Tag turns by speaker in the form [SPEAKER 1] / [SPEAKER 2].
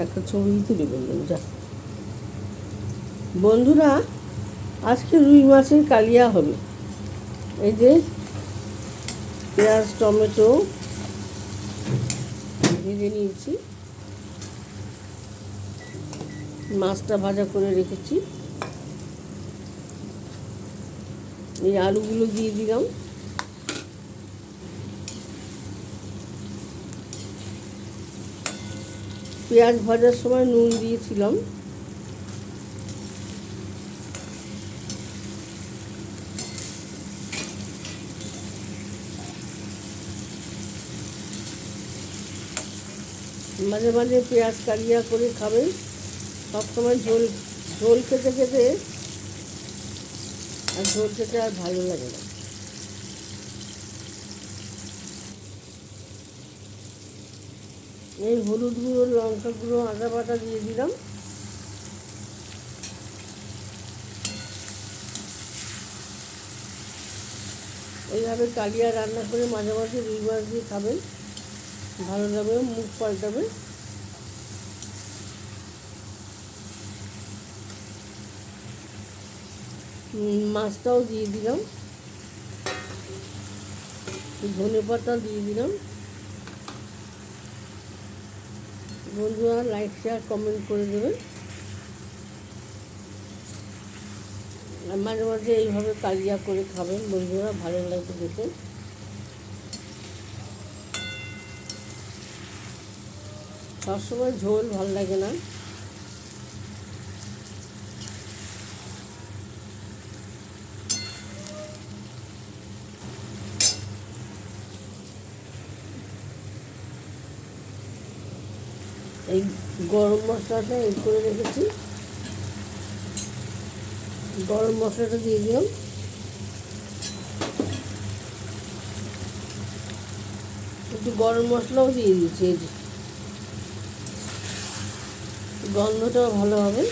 [SPEAKER 1] একটা ছবি তুলে বললাম যা। বন্ধুরা, আজকে রুই মাছের কালিয়া হবে। এই যে পেঁয়াজ টমেটো ভেজে নিয়েছি, মাছটা ভাজা করে রেখেছি, এই আলুগুলো দিয়ে দিলাম, পেঁয়াজ ভাজার সময় নুন দিয়েছিলাম, মাঝে মাঝে পেঁয়াজ কালিয়া করে খাবেন। সবসময় ঝোল ঝোল খেতে খেতে আর ঝোল খেতে আর ভালো লাগে না। এই হলুদ গুঁড়ো, লঙ্কা গুঁড়ো, আদা বাটা দিয়ে দিলাম, এইভাবে কালিয়া রান্না করে মাঝে মাঝে রুই মাছ দিয়ে খাবেন, ভালো লাগবে, মুখ পাল্টাবে। মাছটাও দিয়ে দিলাম, ধনে পাতা দিয়ে দিলাম। বন্ধুরা, লাইক শেয়ার কমেন্ট করে দেবেন। মাঝে মাঝে এইভাবে কালিয়া করে খাবেন বন্ধুরা, ভালো লাগবে দেখে। সবসময় ঝোল ভালো লাগে না। এই গরম মশলাটা এড করে রেখেছি, গরম মশলাটা দিয়ে দিলাম, একটু গরম মশলাও দিয়ে দিচ্ছি, গন্ধটাও ভালো হবে।